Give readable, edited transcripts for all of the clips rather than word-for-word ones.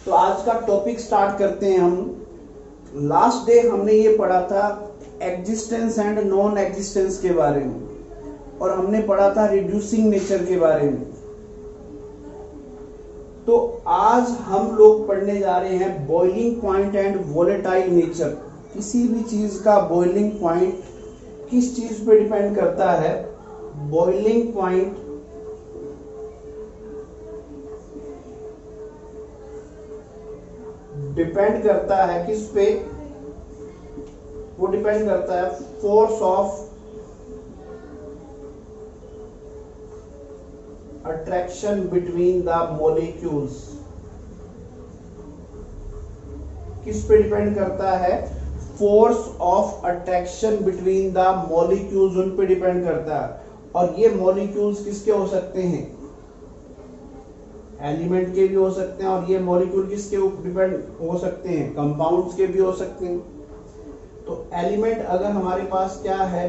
तो आज का टॉपिक स्टार्ट करते हैं हम। लास्ट डे हमने ये पढ़ा था एग्जिस्टेंस एंड नॉन एग्जिस्टेंस के बारे में, और हमने पढ़ा था रिड्यूसिंग नेचर के बारे में। तो आज हम लोग पढ़ने जा रहे हैं boiling point and volatile nature. किसी भी चीज का बॉइलिंग पॉइंट किस चीज पे डिपेंड करता है? बॉइलिंग पॉइंट डिपेंड करता है किस पे? वो डिपेंड करता है force of attraction between the molecules. किस पे डिपेंड करता है? Force of attraction between the molecules, उन पे डिपेंड करता है। और ये मॉलिक्यूल्स किसके हो सकते हैं? एलिमेंट के भी हो सकते हैं। और ये मॉलिक्यूल किसके ऊपर डिपेंड हो सकते हैं? कंपाउंड्स के भी हो सकते हैं। तो एलिमेंट अगर हमारे पास क्या है,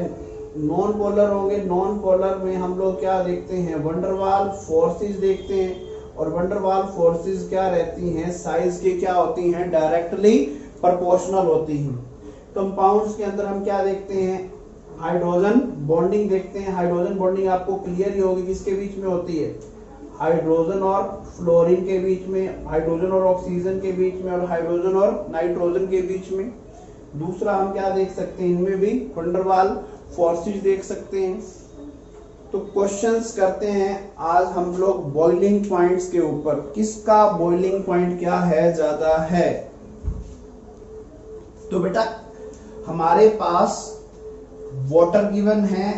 नॉन पोलर होंगे। नॉन पोलर में हम लोग क्या देखते हैं? वंडरवाल फोर्सेस देखते हैं। और वंडरवाल फोर्सेस क्या रहती हैं? साइज के क्या होती हैं? डायरेक्टली प्रोपोर्शनल होती हैं। कंपाउंड्स के अंदर हम क्या देखते हैं? हाइड्रोजन बॉन्डिंग देखते हैं। हाइड्रोजन बॉन्डिंग आपको क्लियर ही होगी किसके बीच में होती है? हाइड्रोजन और फ्लोरीन के बीच में, हाइड्रोजन और ऑक्सीजन के बीच में, और हाइड्रोजन और नाइट्रोजन के बीच में। दूसरा हम क्या देख सकते हैं? इनमें भी वंडरवाल फोर्सेस देख सकते हैं। तो क्वेश्चंस करते हैं आज हम लोग बॉइलिंग पॉइंट्स के ऊपर। किसका बॉइलिंग पॉइंट क्या है, ज्यादा है? तो बेटा हमारे पास वाटर गिवन है,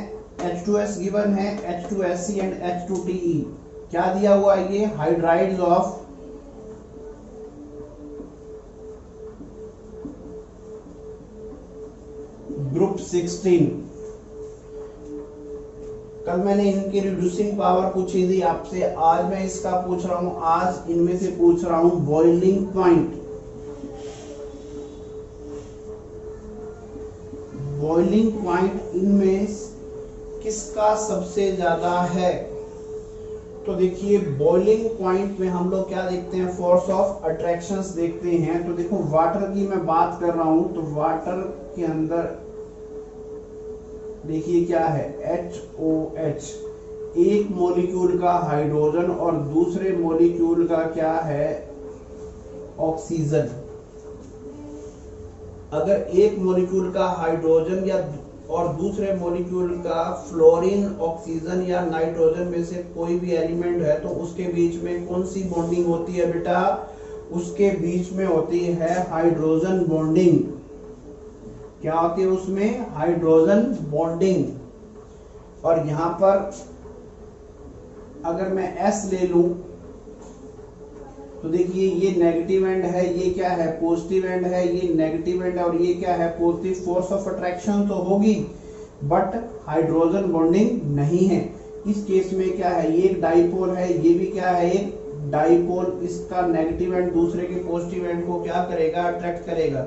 H2S गिवन है, H2SC एंड H2TE। क्या दिया हुआ है? ये हाइड्राइड्स ऑफ ग्रुप 16। कल मैंने इनकी रिड्यूसिंग पावर पूछी थी आपसे, आज मैं इसका पूछ रहा हूं। आज इनमें से पूछ रहा हूं बॉइलिंग पॉइंट। बॉइलिंग पॉइंट इनमें किसका सबसे ज्यादा है? तो देखिए बॉइलिंग पॉइंट में हम लोग क्या देखते हैं? फोर्स ऑफ अट्रैक्शंस देखते हैं। तो देखो वाटर की मैं बात कर रहा हूं, तो वाटर के अंदर देखिए क्या है? HOH, एक मॉलिक्यूल का हाइड्रोजन और दूसरे मॉलिक्यूल का क्या है? ऑक्सीजन। अगर एक मॉलिक्यूल का हाइड्रोजन या और दूसरे मॉलिक्यूल का फ्लोरीन, ऑक्सीजन या नाइट्रोजन में से कोई भी एलिमेंट है, तो उसके बीच में कौन सी बॉन्डिंग होती है बेटा? उसके बीच में होती है हाइड्रोजन बॉन्डिंग। क्या होती है उसमें? Hydrogen bonding. और यहां पर अगर मैं S ले लूं तो देखिए ये नेगेटिव एंड है, ये क्या है? पॉजिटिव एंड है। ये नेगेटिव एंड है और ये क्या है? पॉजिटिव। फोर्स ऑफ अट्रैक्शन तो होगी बट हाइड्रोजन बॉन्डिंग नहीं है। इस केस में क्या है? ये एक डाइपोल है, ये भी क्या है? एक डाइपोल। इसका नेगेटिव एंड दूसरे के पॉजिटिव एंड को क्या करेगा? अट्रैक्ट करेगा।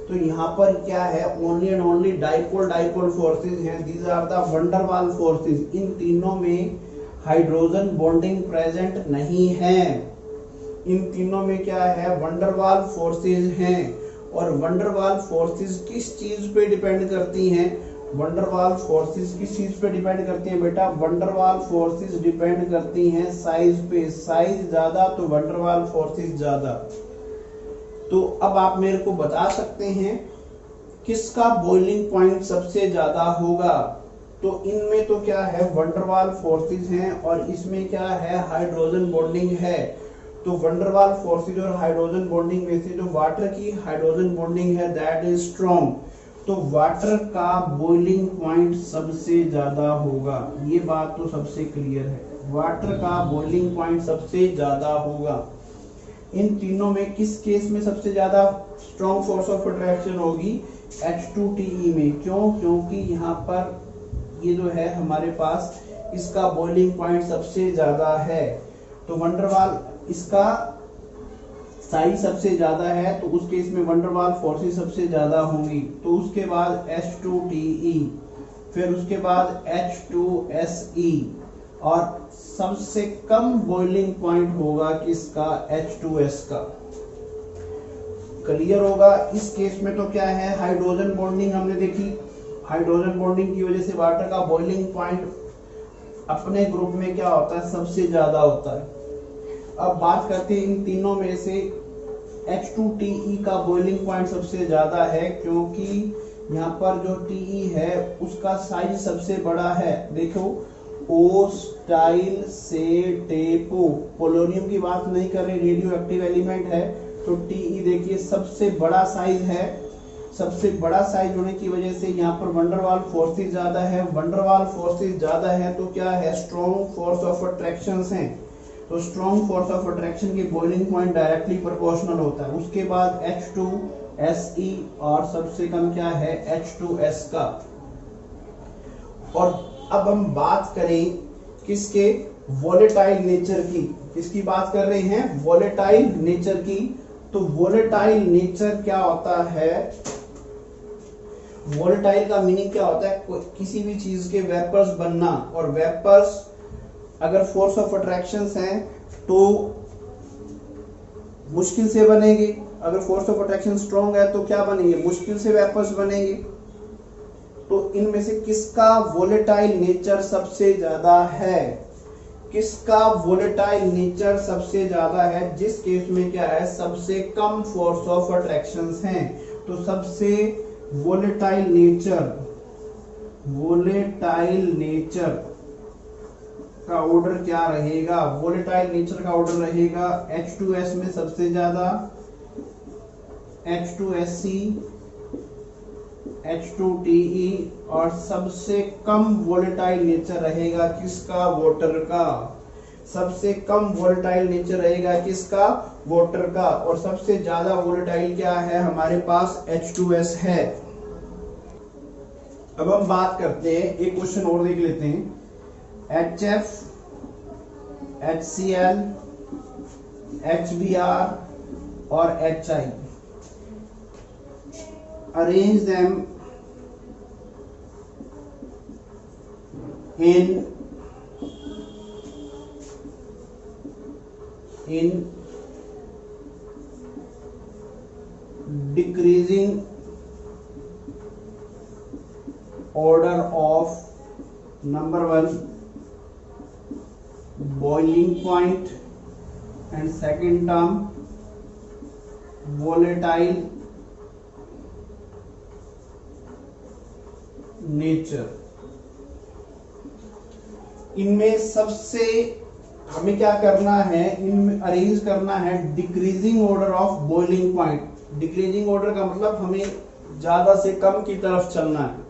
तो यहाँ पर क्या है? Only and only dipole dipole forces हैं। These are the van der Waals forces. इन तीनों में हाइड्रोजन बॉन्डिंग प्रेजेंट नहीं है। इन तीनों में क्या है? वंडरवाल फोर्सेस हैं। और वंडरवाल फोर्सेस किस चीज पे डिपेंड करती हैं? वंडरवाल फोर्सेस किस चीज पे डिपेंड करती हैं बेटा? वंडरवाल फोर्सेस डिपेंड करती हैं साइज पे। साइज ज्यादा तो वंडरवाल फोर्सेस ज्यादा। तो अब आप मेरे को बता सकते हैं किसका बॉइलिंग पॉइंट सबसे ज्यादा होगा? तो इनमें तो क्या है? वंडरवाल फोर्सेस हैं और इसमें क्या है? हाइड्रोजन बॉन्डिंग है। तो वंडरवाल फोर्सेस और हाइड्रोजन बॉन्डिंग में से जो वाटर की हाइड्रोजन बॉन्डिंग है दैट इज स्ट्रॉन्ग। तो वाटर का बॉइलिंग पॉइंट सबसे ज्यादा होगा। ये बात तो सबसे क्लियर है, वाटर का बॉइलिंग पॉइंट सबसे ज्यादा होगा। इन तीनों में किस केस में सबसे ज्यादा स्ट्रॉन्ग फोर्स ऑफ अट्रैक्शन होगी? H2TE में। क्यों? क्योंकि यहाँ पर ये जो है हमारे पास इसका बॉइलिंग पॉइंट सबसे ज्यादा है। तो वंडरवाल इसका साइज सबसे ज्यादा है, तो उस केस में वंडरवाल फोर्सेस सबसे ज्यादा होंगी। तो उसके बाद H2TE, फिर उसके बाद H2SE, और सबसे कम बॉइलिंग पॉइंट होगा किसका? H2S का। क्लियर होगा। इस केस में तो क्या है, हाइड्रोजन बॉन्डिंग हमने देखी, हाइड्रोजन बॉन्डिंग की वजह से वाटर का बॉइलिंग पॉइंट अपने ग्रुप में क्या होता है, सबसे ज्यादा होता है। अब बात करते हैं इन तीनों में से H2TE का बॉइलिंग पॉइंट सबसे ज्यादा है, क्योंकि यहाँ पर जो TE है उसका साइज सबसे बड़ा है। देखो ओ स्टाइल से टेपो, पोलोनियम की बात नहीं कर रहे, रेडियो एक्टिव एलिमेंट है, तो TE देखिए सबसे बड़ा साइज है। सबसे बड़ा साइज होने की वजह से यहाँ पर वंडरवाल फोर्सेस ज्यादा है। वंडरवाल फोर्सेस ज्यादा है तो क्या है, स्ट्रॉन्ग फोर्स ऑफ अट्रैक्शन है, तो स्ट्रॉन्ग फोर्स ऑफ अट्रैक्शन के बॉइलिंग पॉइंट डायरेक्टली प्रोपोर्शनल होता है। उसके बाद H2SE और सबसे कम क्या है, H2S का। और अब हम बात करें किसके, वोलेटाइल नेचर की। किसकी बात कर रहे हैं, वोलेटाइल नेचर की। तो वोलेटाइल नेचर क्या होता है, वोलेटाइल का मीनिंग क्या होता है, किसी भी चीज के वेपर्स बनना, और वेपर्स अगर फोर्स ऑफ अट्रैक्शन है तो मुश्किल से बनेंगे, अगर फोर्स ऑफ अट्रैक्शन स्ट्रॉन्ग है तो क्या बनेंगे, मुश्किल से वेपर्स बनेंगे। तो इनमें से किसका वोलेटाइल नेचर सबसे ज्यादा है, किसका वोलेटाइल नेचर सबसे ज्यादा है, जिस केस में क्या है, सबसे कम फोर्स ऑफ अट्रैक्शन हैं। तो सबसे वोलेटाइल नेचर का ऑर्डर क्या रहेगा, वोलेटाइल नेचर का ऑर्डर रहेगा H2S में सबसे ज्यादा, H2SC, H2TE, और सबसे कम वोलेटाइल नेचर रहेगा किसका, वाटर का। सबसे कम वोलेटाइल नेचर रहेगा किसका, वाटर का। और सबसे ज्यादा वोलेटाइल क्या है, हमारे पास H2S है। अब हम बात करते हैं, एक क्वेश्चन और देख लेते हैं, HF, HCl, HBr और HI, arrange them in decreasing order of number 1 boiling point and second term volatile nature। इनमें सबसे हमें क्या करना है, इनमें अरेंज करना है decreasing order of boiling point. Decreasing order का मतलब हमें ज्यादा से कम की तरफ चलना है।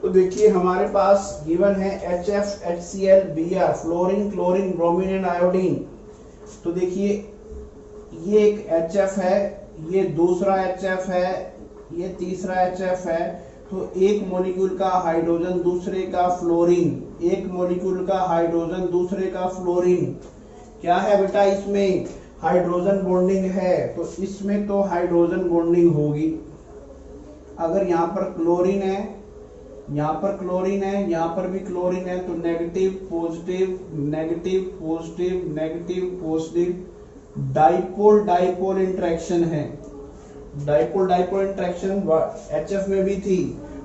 तो देखिए हमारे पास गिवन है HF, HCl, Br, fluorine, chlorine, bromine and iodine. तो देखिए ये एक HF है, ये दूसरा HF है, ये तीसरा HF है। तो एक मॉलिक्यूल का हाइड्रोजन दूसरे का फ्लोरीन, एक मॉलिक्यूल का हाइड्रोजन दूसरे का फ्लोरीन। क्या है बेटा, इसमें हाइड्रोजन बॉन्डिंग है, तो इसमें तो हाइड्रोजन बॉन्डिंग होगी। अगर यहाँ पर क्लोरीन है, यहाँ पर क्लोरीन है, यहाँ पर भी क्लोरीन है, तो negative positive negative positive negative positive dipole dipole interaction है। डाइपोल डाइपोल इंटरेक्शन HF में भी थी,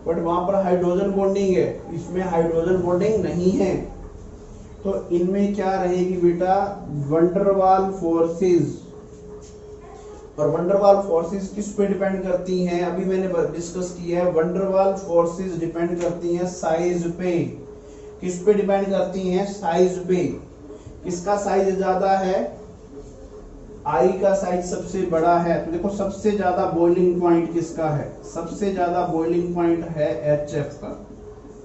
बट वहां पर हाइड्रोजन बॉन्डिंग है, इसमें हाइड्रोजन बॉन्डिंग नहीं है। तो इनमें क्या रहेगी बेटा, वंडरवाल फोर्सेस। और वंडरवाल फोर्सेस किस पे डिपेंड करती हैं, अभी मैंने डिस्कस किया है। वंडरवाल फोर्सेस डिपेंड करती हैं साइज पे। किस पे डिपेंड करती हैं, साइज पे। किसका साइज ज्यादा है, आई का साइज सबसे बड़ा है। तो देखो सबसे ज्यादा बॉइलिंग पॉइंट किसका है, सबसे ज्यादा बॉइलिंग पॉइंट है HF का,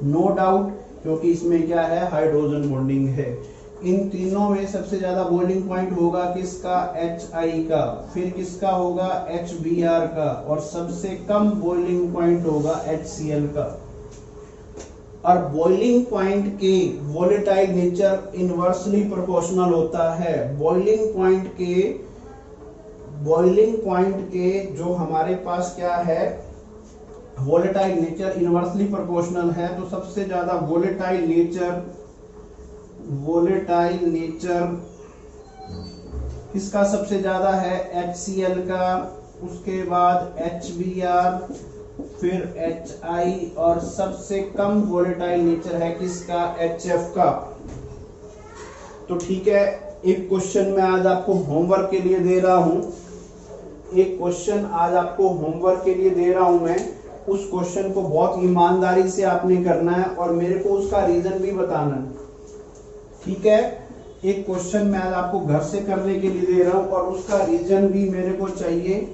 नो डाउट, क्योंकि इसमें क्या है, हाइड्रोजन बॉन्डिंग है। इन तीनों में सबसे ज्यादा बॉइलिंग पॉइंट होगा किसका, HI का, फिर किसका होगा, HBr का, और सबसे कम बॉइलिंग पॉइंट होगा HCl का। और बॉइलिंग पॉइंट के वोलेटाइल नेचर इनवर्सली प्रोपोर्शनल होता है। बॉइलिंग पॉइंट के जो हमारे पास क्या है, वोलेटाइल नेचर इनवर्सली प्रोपोर्शनल है। तो सबसे ज्यादा वोलेटाइल नेचर किसका सबसे ज्यादा है, HCl का, उसके बाद HBr, फिर HI, और सबसे कम वोलेटाइल नेचर है किसका, HF का। तो ठीक है, एक क्वेश्चन मैं आज आपको होमवर्क के लिए दे रहा हूं, एक क्वेश्चन आज आपको होमवर्क के लिए दे रहा हूं मैं। उस क्वेश्चन को बहुत ईमानदारी से आपने करना है और मेरे को उसका रीजन भी बताना है, ठीक है। एक क्वेश्चन मैं आज आपको घर से करने के लिए दे रहा हूं और उसका रीजन भी मेरे को चाहिए।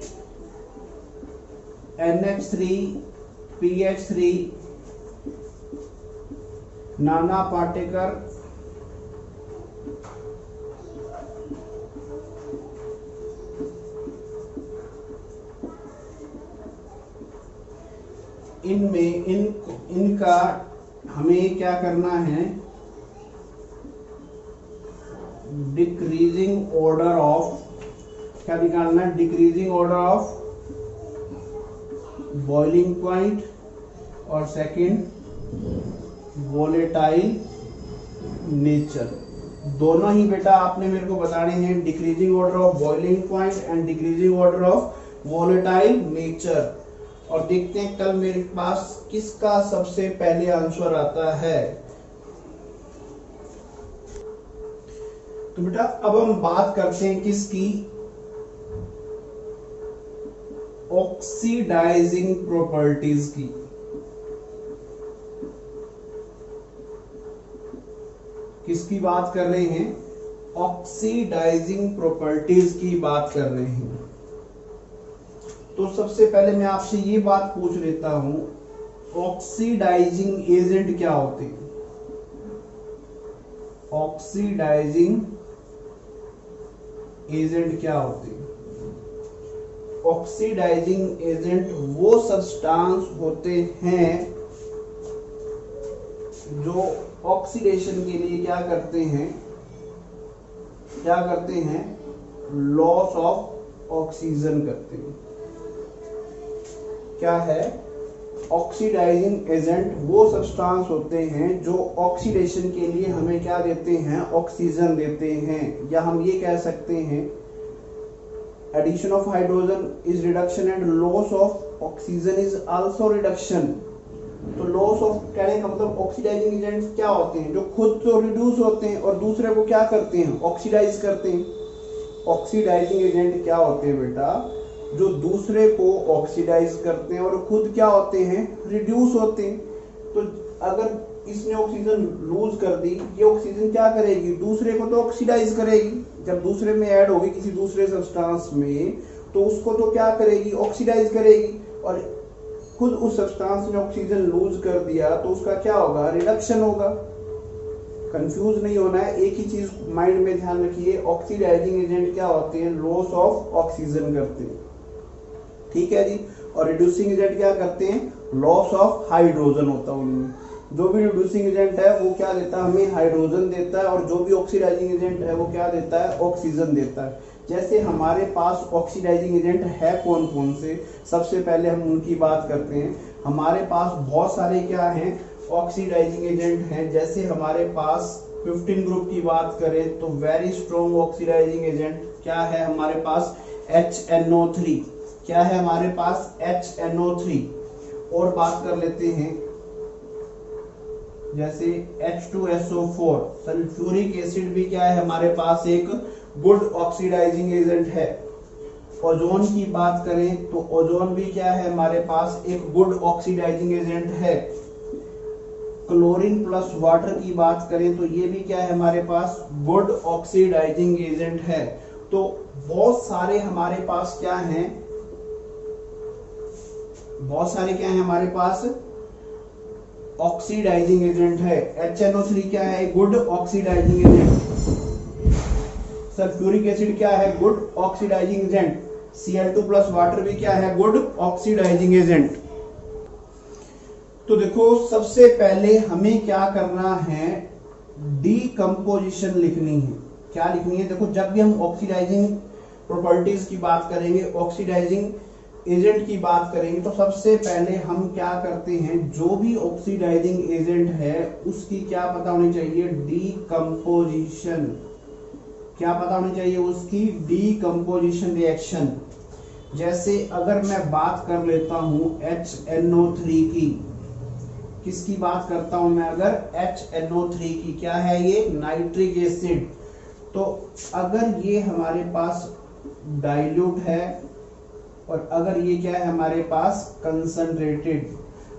NH3PH3 नाना पाटेकर इनमें इनका हमें क्या करना है, डिक्रीजिंग ऑर्डर ऑफ, क्या निकालना है, decreasing order of boiling point और सेकंड वोलेटाइल नेचर। दोनों ही बेटा आपने मेरे को बताने हैं, decreasing order of boiling point and decreasing order of volatile nature. और देखते हैं कल मेरे पास किसका सबसे पहले आंसर आता है। तो बेटा अब हम बात करते हैं किसकी, ऑक्सीडाइजिंग प्रॉपर्टीज की। किसकी बात कर रहे हैं, ऑक्सीडाइजिंग प्रॉपर्टीज की बात कर रहे हैं। तो सबसे पहले मैं आपसे ये बात पूछ लेता हूं, ऑक्सीडाइजिंग एजेंट क्या होते हैं। ऑक्सीडाइजिंग एजेंट क्या होते हैं। ऑक्सीडाइजिंग एजेंट वो सब्सटेंस होते हैं जो ऑक्सीडेशन के लिए क्या करते हैं, लॉस ऑफ ऑक्सीजन करते हैं। क्या है, ऑक्सीडाइजिंग एजेंट वो सब्सटेंस होते हैं जो ऑक्सीडेशन के लिए हमें क्या देते हैं, ऑक्सीजन देते हैं। या हम ये कह सकते हैं addition of hydrogen is reduction and loss of oxygen is also reduction. तो लॉस ऑफ कहने का मतलब ऑक्सीडाइजिंग एजेंट्स क्या होते हैं, जो खुद तो रिड्यूस होते हैं और दूसरे को क्या करते हैं, ऑक्सीडाइज करते हैं। ऑक्सीडाइजिंग एजेंट क्या होते हैं बेटा, जो दूसरे को ऑक्सीडाइज करते हैं और खुद क्या होते हैं, रिड्यूस होते हैं। तो अगर इसने ऑक्सीजन लूज कर दी, ये ऑक्सीजन क्या करेगी, दूसरे को तो ऑक्सीडाइज करेगी। जब दूसरे में ऐड होगी किसी दूसरे सब्सटेंस में तो उसको तो क्या करेगी, ऑक्सीडाइज करेगी। और खुद उस सब्सटेंस ने ऑक्सीजन लूज कर दिया तो उसका क्या होगा, रिडक्शन होगा। कंफ्यूज नहीं होना है, एक ही चीज माइंड में ध्यान रखिए, ऑक्सीडाइजिंग एजेंट क्या होते हैं, लॉस ऑफ ऑक्सीजन करते हैं, ठीक है जी। और रिड्यूसिंग एजेंट क्या करते हैं, लॉस ऑफ हाइड्रोजन होता है उनमें। जो भी रिड्यूसिंग एजेंट है वो क्या देता है, हमें हाइड्रोजन देता है, और जो भी ऑक्सीडाइजिंग एजेंट है वो क्या देता है, ऑक्सीजन देता है। जैसे हमारे पास ऑक्सीडाइजिंग एजेंट है कौन कौन से, सबसे पहले हम उनकी बात करते हैं। हमारे पास बहुत सारे क्या हैं, ऑक्सीडाइजिंग एजेंट हैं। जैसे हमारे पास 15 ग्रुप की बात करें तो वेरी स्ट्रॉन्ग ऑक्सीडाइजिंग एजेंट क्या है हमारे पास, HNO3। क्या है हमारे पास, HNO3। और बात कर लेते हैं जैसे H2SO4, सल्फ्यूरिक एसिड भी क्या है हमारे पास, एक गुड ऑक्सीडाइजिंग एजेंट है। ओजोन की बात करें तो ओजोन भी क्या है हमारे पास, एक गुड ऑक्सीडाइजिंग एजेंट है। क्लोरीन प्लस वाटर की बात करें तो ये भी क्या है हमारे पास, गुड ऑक्सीडाइजिंग एजेंट है। तो बहुत सारे हमारे पास क्या हैं, बहुत सारे क्या है हमारे पास, ऑक्सीडाइजिंग एजेंट है। HNO3 क्या है, good oxidizing agent. Sulphuric acid क्या है, good oxidizing agent. Cl2 plus water भी क्या है, गुड ऑक्सीडाइजिंग एजेंट। तो देखो सबसे पहले हमें क्या करना है, डीकंपोजिशन लिखनी है। क्या लिखनी है, देखो जब भी हम ऑक्सीडाइजिंग प्रॉपर्टीज की बात करेंगे, ऑक्सीडाइजिंग एजेंट की बात करेंगे, तो सबसे पहले हम क्या करते हैं, जो भी ऑक्सीडाइजिंग एजेंट है उसकी क्या पता होनी चाहिए, डीकंपोजिशन। क्या पता होनी चाहिए उसकी डीकंपोजिशन रिएक्शन। जैसे अगर मैं बात कर लेता हूं HNO3 की, किसकी बात करता हूं मैं, अगर HNO3 की, क्या है ये, नाइट्रिक एसिड। तो अगर ये हमारे पास डाइल्यूट है और अगर ये क्या है हमारे पास कंसंट्रेटेड,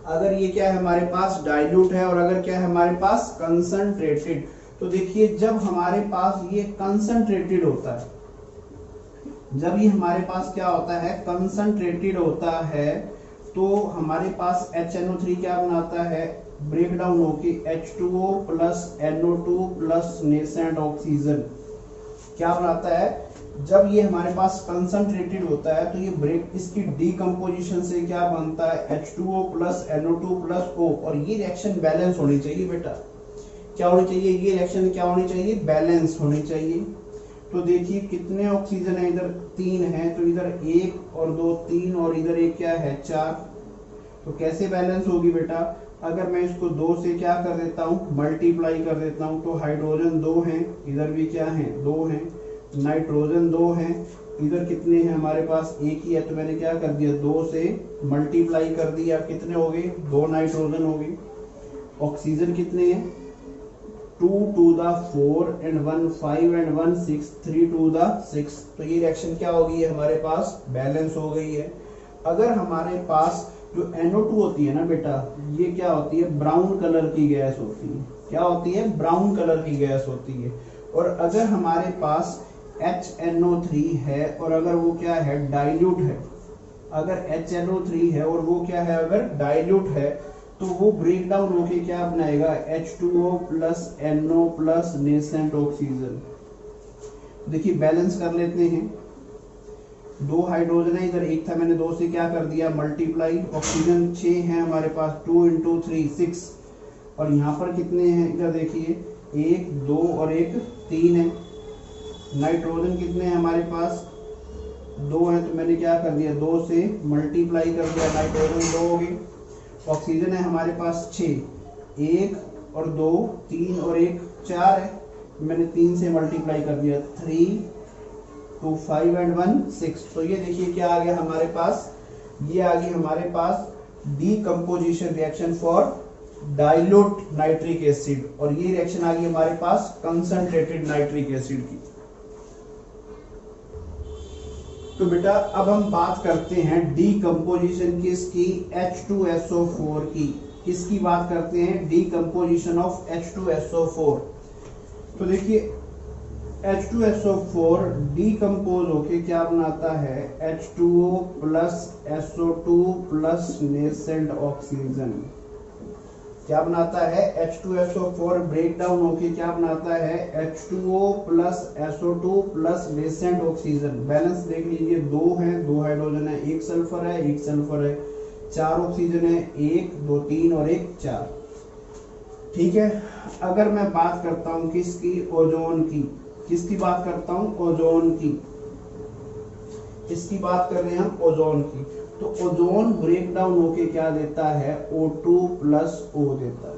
अगर ये क्या है हमारे पास डाइल्यूट है और अगर क्या है हमारे पास कंसंट्रेटेड, तो देखिए जब हमारे पास ये कंसंट्रेटेड होता है, जब ये हमारे पास क्या होता है, कंसंट्रेटेड होता है, तो हमारे पास HNO3 क्या बनाता है, ब्रेक डाउन होके H2O plus NO2 plus nascent oxygen क्या बनाता है। जब ये हमारे पास कंसंट्रेटेड होता है तो ये ब्रेक, इसकी डीकंपोजिशन से क्या बनता है, H2O plus NO2 plus O, और ये रिएक्शन बैलेंस होनी चाहिए बेटा। क्या होनी चाहिए, ये रिएक्शन क्या होनी चाहिए, बैलेंस होनी चाहिए। तो देखिए कितने ऑक्सीजन है, इधर 3 है, तो इधर 1 और 2 3 और इधर एक क्या है 4। तो कैसे बैलेंस होगी बेटा, अगर मैं इसको 2 से क्या कर देता हूँ, मल्टीप्लाई कर देता हूँ, तो हाइड्रोजन 2 हैं, इधर भी क्या है 2 हैं, नाइट्रोजन 2 हैं, इधर कितने हैं हमारे पास, एक ही है, तो मैंने क्या कर दिया 2 से मल्टीप्लाई कर दिया, कितने हो गए 2 नाइट्रोजन हो गए। ऑक्सीजन कितने हैं, 2 to the 4 and 1 5 and 1 6 3 to the 6। तो ये रिएक्शन क्या हो गई है हमारे पास, बैलेंस हो गई है। अगर हमारे पास जो NO2 होती है ना बेटा, ये क्या होती है, ब्राउन कलर की गैस होती है, क्या होती है, ब्राउन कलर की गैस होती है। और अगर हमारे पास HNO3 है और अगर वो क्या है, डाइल्यूट है, अगर HNO3 है और वो क्या है, अगर डाइल्यूट है, तो वो ब्रेक डाउन होके क्या बनाएगा, H2O plus NO plus nascent oxygen. देखिए बैलेंस कर लेते हैं, 2 हाइड्रोजन है, इधर एक था, मैंने 2 से क्या कर दिया मल्टीप्लाई। ऑक्सीजन 6 है हमारे पास, 2 into 3 6, और यहाँ पर कितने हैं, इधर देखिए 1 2 और 1 3 है। नाइट्रोजन कितने हैं हमारे पास, 2 है, तो मैंने क्या कर दिया 2 से मल्टीप्लाई कर दिया, नाइट्रोजन 2 हो गए। ऑक्सीजन है हमारे पास 6, 1 और 2 3 और 1 4 है, मैंने 3 से मल्टीप्लाई कर दिया, 3 2 5 and 1 6। तो ये देखिए क्या आ गया हमारे पास, ये आ गई हमारे पास decomposition reaction for dilute nitric acid, और ये रिएक्शन आ गई हमारे पास कंसंट्रेटेड नाइट्रिक एसिड की। तो बेटा अब हम बात करते हैं डीकंपोजिशन किसकी, H2SO4 की। किसकी बात करते हैं, डीकंपोजिशन ऑफ H2SO4। तो देखिए H2SO4 डीकंपोज होके क्या बनाता है, H2O plus SO2 plus nascent oxygen. क्या बनाता है, H2SO4 ब्रेक डाउन होके क्या बनाता है, H2O plus SO2 plus nascent oxygen. Balance देख लीजिए, 2 हैं, 2 हाइड्रोजन है, 1 सल्फर है, 1 सल्फर है, 4 ऑक्सीजन है, 1 2 3 और 1 4। ठीक है। अगर मैं बात करता हूं किसकी, ओजोन की, किसकी बात करता हूं, ओजोन की, इसकी बात कर रहे हैं हम ओजोन की। तो ओजोन ब्रेक डाउन होके क्या देता है, O2 प्लस O देता है।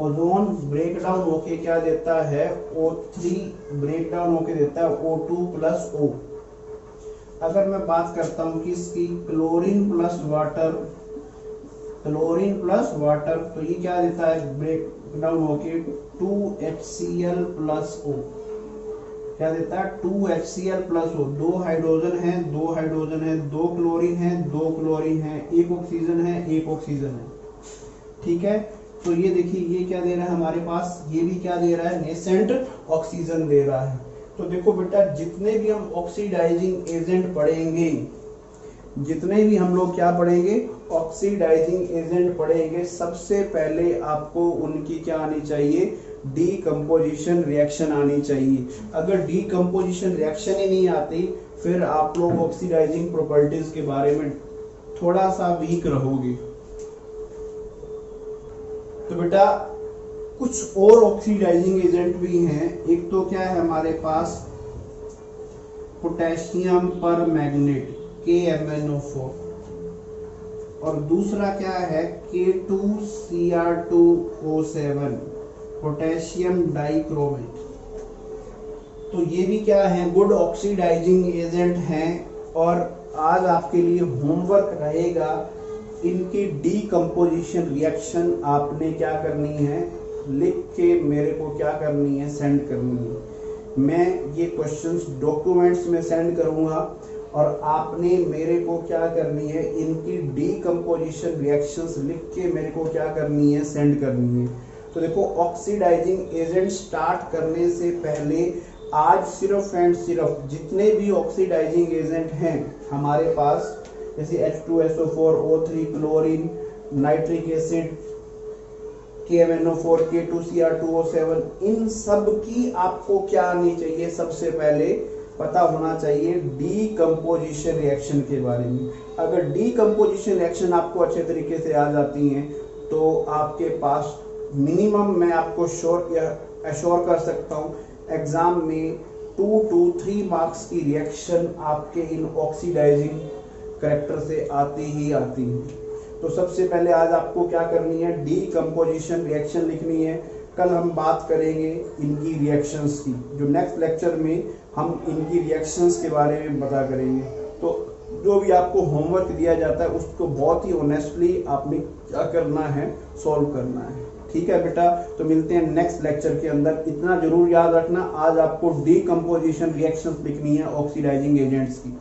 ओजोन ब्रेक डाउन होके क्या देता है, O3 ब्रेक डाउन होके देता है O2 प्लस O। अगर मैं बात करता हूं किसकी, chlorine plus water, chlorine plus water, तो ये क्या देता है, ब्रेक डाउन होके 2HCl प्लस O। क्या देता है, 2HCl प्लस O। 2 हाइड्रोजन है, 2 हाइड्रोजन है, 2 क्लोरीन है, 2 क्लोरीन है, 1 ऑक्सीजन है, 1 ऑक्सीजन है। ठीक है। तो ये देखिए ये क्या दे रहा है हमारे पास, ये भी क्या दे रहा है, नेसेंट ऑक्सीजन दे रहा है। तो देखो बेटा जितने भी हम ऑक्सीडाइजिंग एजेंट पढ़ेंगे, जितने भी हम लोग क्या पढ़ेंगे, ऑक्सीडाइजिंग एजेंट पढ़ेंगे, सबसे पहले आपको उनकी क्या आनी चाहिए, डीकंपोजिशन रिएक्शन आनी चाहिए। अगर डीकंपोजिशन रिएक्शन ही नहीं आती, फिर आप लोग ऑक्सीडाइजिंग प्रॉपर्टीज के बारे में थोड़ा सा वीक रहोगे। तो बेटा कुछ और ऑक्सीडाइजिंग एजेंट भी हैं। एक तो क्या है हमारे पास, पोटेशियम पर मैग्नेट KMnO4, और दूसरा क्या है K2Cr2O7 पोटेशियम डाइक्रोमेट। तो ये भी क्या है, गुड ऑक्सीडाइजिंग एजेंट हैं। और आज आपके लिए होमवर्क रहेगा, इनकी डीकम्पोजिशन रिएक्शन आपने क्या करनी है, लिख के मेरे को क्या करनी है, सेंड करनी है। मैं ये क्वेश्चंस डॉक्यूमेंट्स में सेंड करूंगा और आपने मेरे को क्या करनी है, इनकी डीकम्पोजिशन रिएक्शंस लिख के मेरे को क्या करनी है, सेंड करनी है। तो देखो, ऑक्सीडाइजिंग एजेंट स्टार्ट करने से पहले आज सिर्फ एंड सिर्फ जितने भी ऑक्सीडाइजिंग एजेंट हैं हमारे पास, जैसे H2SO4, O3, chlorine, nitric acid, KMNO4, K2Cr2O7, इन सब की आपको क्या आनी चाहिए, सबसे पहले पता होना चाहिए डीकम्पोजिशन रिएक्शन के बारे में। अगर डीकम्पोजिशन रिएक्शन आपको अच्छे तरीके से आ जाती हैं तो आपके पास मिनिमम, मैं आपको एश्योर कर सकता हूँ, एग्जाम में 2 to 3 मार्क्स की रिएक्शन आपके इन ऑक्सीडाइजिंग करैक्टर से आती ही आती है। तो सबसे पहले आज आपको क्या करनी है, डीकम्पोजिशन रिएक्शन लिखनी है। कल हम बात करेंगे इनकी रिएक्शंस की, जो नेक्स्ट लेक्चर में हम इनकी रिएक्शंस के बारे में बता करेंगे। तो जो भी आपको होमवर्क दिया जाता है उसको बहुत ही ऑनेस्टली आपने क्या करना है, सॉल्व करना है। ठीक है बेटा, तो मिलते हैं नेक्स्ट लेक्चर के अंदर। इतना जरूर याद रखना, आज आपको डीकम्पोजिशन रिएक्शंस लिखनी है ऑक्सीडाइजिंग एजेंट्स की।